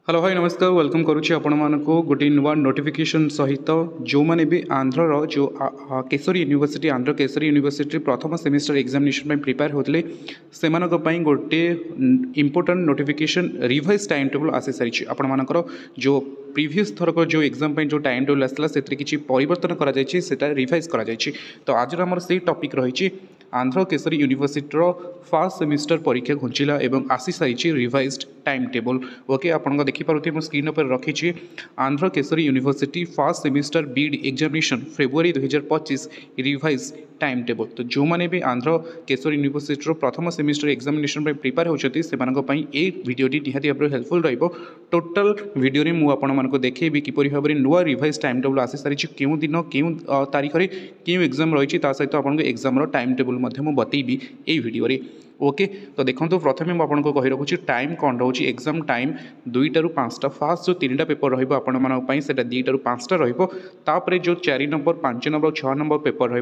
Hello भाई नमस्कार welcome करुच्ची आपण मानक गोटे नुआ नोटिफिकेशन सहित जो मैंने भी आंध्र जो केशरी यूनिवर्सिटी आंध्र केशरी यूनिवर्सिटी प्रथम सेमिस्टर एग्जामिनेशन प्रिपेयर होते से गोटे important notification revise time table आसी सारी आपण मानकर जो प्रीवियस थरक जो एग्जाम जो टाइम टेबल आसाला से किसी परिवर्तन करा रिवाइज करा तो आज आमर से टॉपिक रही Andhra Kesari university first semester परीक्षा घुंचला एवं आसी सारी रिवाइज्ड टाइम टेबल ओके आपण देखिपे मो स्क्रीन पर रखी Andhra Kesari university first semester Beed examination February 2025 revise time table तो जो मैंने भी आंध्र केशरी यूनिवर्सिटी प्रथम सेमिस्टर एग्जामिनेशन प्रिपेयर होती से भिडियोटी निहाती भाव हेल्पफुल रहिबो टोटल भिडियो रे मु आपण मानको देखैबी किपरि भाव नुआ रिवाइज टाइम टेबल आसी सारी क्यों दिन क्यों तारीख रे क्यों एग्जाम रही सहित आपको एग्जाम टाइम टेबल बतेबी ये भिडियो रे ओके तो देखो प्रथम मुझे कही रखुच्छी टाइम कौन रोचे एग्जाम टाइम 2टा ରୁ 5टा फास्ट जो 3टा पेपर रही दुईटा रू 5टा रही जो 4 नंबर 5 नंबर 6 नंबर पेपर रही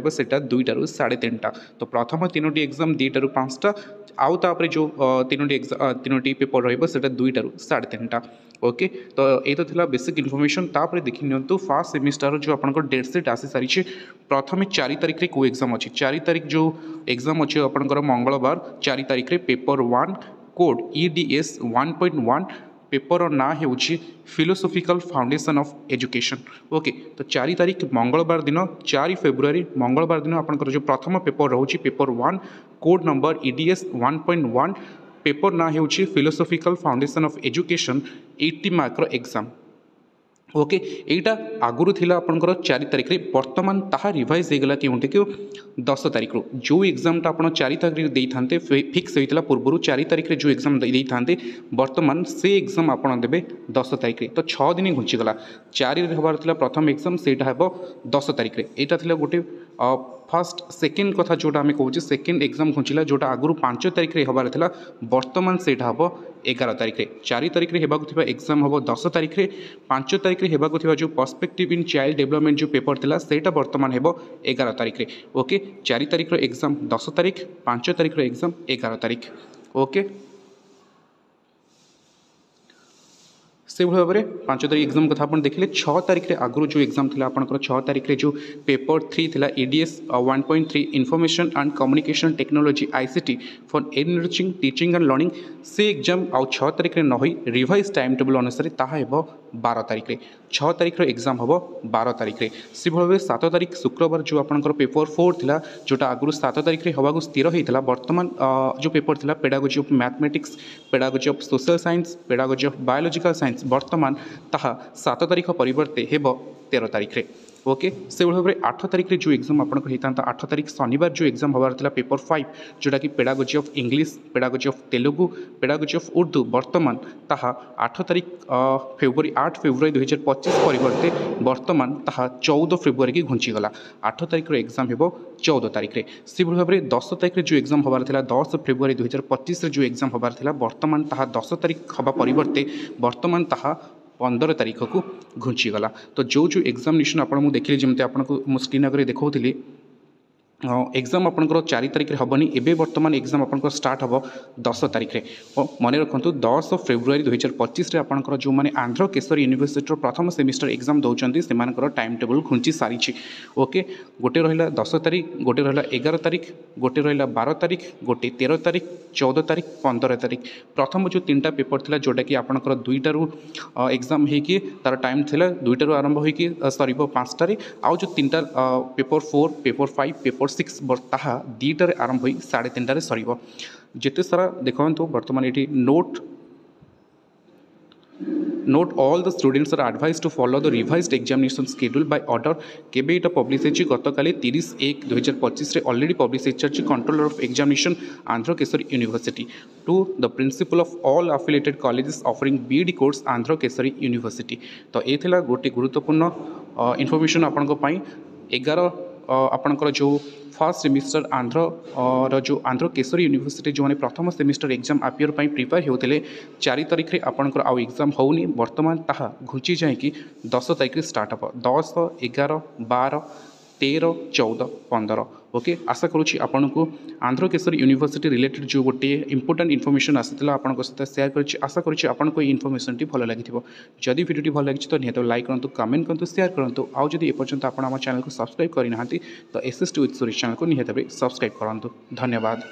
2टा ରୁ 3.5टा तो प्रथम 3टी एग्जाम 2टा ରୁ 5टा आउ तापर जो 3टी पेपर रही 2टा ରୁ 3.5टा ओके तो ये तो थिला बेसिक इनफॉरमेशन तापर देखि नियंतु फर्स्ट सेमिस्टर जो आपन डेट सेट आसी सारी प्रथम 4 तारिख रे को एग्जाम अच्छी 4 तारिख जो एग्जाम अच्छे आपनकर मंगलवार 4 तारिख रे पेपर 1 कोड EDS 1.1 पेपर ना होउछि philosophical foundation of education okay तो 4 तारिख मंगलवार दिन 4 फेब्रुआरी मंगलवार दिन आपनकर जो प्रथम पेपर रोची paper 1 code number EDS 1.1 paper ना होउछि फिलोसॉफिकल फाउंडेशन ऑफ एजुकेशन 80 मार्कर एग्जाम ओके एटा आगुरु थिला आपनकर 4 तारिख रे वर्तमान ताहा रिवाइज हो गला कि 10 तारिख रो जो एग्जाम टा आपण 4 तारिख रे देई थांते फिक्स होइतला पूर्वरु 4 तारिख रे जो एग्जाम देई थांते वर्तमान से एग्जाम आपण देबे 10 तारिख रे तो 6 दिन घुंची गला 4 रे होबार थिला प्रथम एग्जाम सेटा हेबो 10 तारिख रे एटा थिला गोटे फर्स्ट सेकेंड कथा जोटा आम कहे सेकेंड एग्जाम घुंचला जोटा आगुरी 5 तारिख रे हबार थिला वर्तमान सेटा हम 11 तारिख रे 4 तारिख रे हेबाकु थिबा एग्जाम हम 10 तारिख रे 5 तारिख रे हेबाकु थिबा जो पर्सपेक्टिव इन चाइल्ड डेवलपमेंट जो पेपर थिला सेटा वर्तमान हेबो 11 तारिख रे ओके 4 तारिख रो एग्जाम 10 तारिख 5 तारिख रो एग्जाम 11 तारिख ओके से भाव में 5 तारिख एग्जाम कथा आप देखिले 6 तारिख रे आगुरी जो एग्जाम थिला आपनकर 6 तारिख रे जो पेपर 3 थिला EDS 1.3 information and communication technology ICT for enriching teaching and learning से एग्जाम आउ 6 तारिख रे न होई रिवाइज टाइम टेबल अनुसार ताहा हेबो 12 तारिख रे 6 तारिख रो एग्जाम हेबो 12 तारिख रे से भाव में 7 तारिख शुक्रवार जो आपनकर पेपर 4 थिला जोटा आगुरी 7 तारिख रे हवागु स्थिर होइतला वर्तमान जो पेपर थिला pedagogy of mathematics pedagogy of social science pedagogy of biological science वर्तमान ताहा 7 तारिख परिवर्ते हेबो 13 तारिख रे ओके से भाव में 8 तारिख रे जो एग्जाम आपनकर होता 8 तारिख शनिवार जो एग्जाम हबार थिला पेपर 5 जोटा कि pedagogy of English pedagogy of Telugu pedagogy of Urdu वर्तमान ताहा 8 तारिख फेब्रुआरी 8 फेब्रुआरी 2025 परिवर्ते वर्तमान ताहा 14 फेब्रुआरी की घुंची गला 8 तारिख रो एग्जाम हेबो 14 तारिख रे से भाव में 10 तारिख रे जो एग्जाम हबार थिला 10 फेब्रुआरी 2025 रे जो एग्जाम हबार थिला वर्तमान ताहा 10 तारिख हबा परिवर्ते वर्तमान ताहा 15 तारिख को घुंची गला तो जो जो एग्जामिनेशन आपको देखिए जमी आपको स्क्रीन आगे देखा एग्जाम आपंकर 4 तारिख रे हबनी एबे वर्तमान एग्जाम आपंकर स्टार्ट हम 10 तारिख रे मन रखु 10 फेब्रुआरी 2025 रे आपंकर जो मैंने आंध्र केशरी यूनिवर्सिटी प्रथम सेमिस्टर एग्जाम दौरान से टाइम टेबल घुंची सारी ओके गोटे रहा 10 तारिख गोटे रहा 11 तारिख गोटे रहा 12 तारिख गोटे 13 तारिख 14 तारिख 15 तारिख प्रथम जो 3टा पेपर थिला जोटा कि आपंकर 2टा रू एग्जाम होगी तार टाइम थिला 2टा रू आरंभ होगी सर 5टा रे आउ जो 3टा पेपर 4 पेपर 5 पेपर 6 ताहा 2टारे आरंभ हो 3:30 सर जिते सारा देखो बर्तमान ये note all the students are advise to follow the revised examination schedule by order केबे इटा पब्लिश होची गतकाली 30/1/2025 रे ऑलरेडी पब्लिश होची controller of examination Andhra Kesari university to the principal of all affiliated colleges offering BEd course Andhra Kesari university तो ये थिला गोटे गुरुत्वपूर्ण इनफॉरमेशन आपन को पई 11 आपनकर जो फर्स्ट सेमिस्टर आंध्र जो आंध्र केशरी यूनिवर्सिटी जो मैंने प्रथम सेमिस्टर एग्जाम आपियर प्रिपेयर होते 4 तारिख रे आपनकर आउ एग्जाम होनी वर्तमान ताहा घुंची जाए कि 10 तारिख रे स्टार्ट हम 10 11 12 13, 14, 15 ओके आशा करुँची आपन को आंध्र केसरी यूनिवर्सिटी रिलेटेड जो गोटे इंपोर्टाट इनफर्मेशन आसाला आपन सहित सेयार कर आशा करुँची आपन को इनफर्मेशन टी भल लगी जदि वीडियो भल लगी तो निहत लाइक करूँ कमेंट करूँ शेयर करूँ आउ जदि एपर्यंत आप चैनल को सब्सक्राइब करना तो SS T with Surya channel को निहत सब्सक्राइब करूँ धन्यवाद।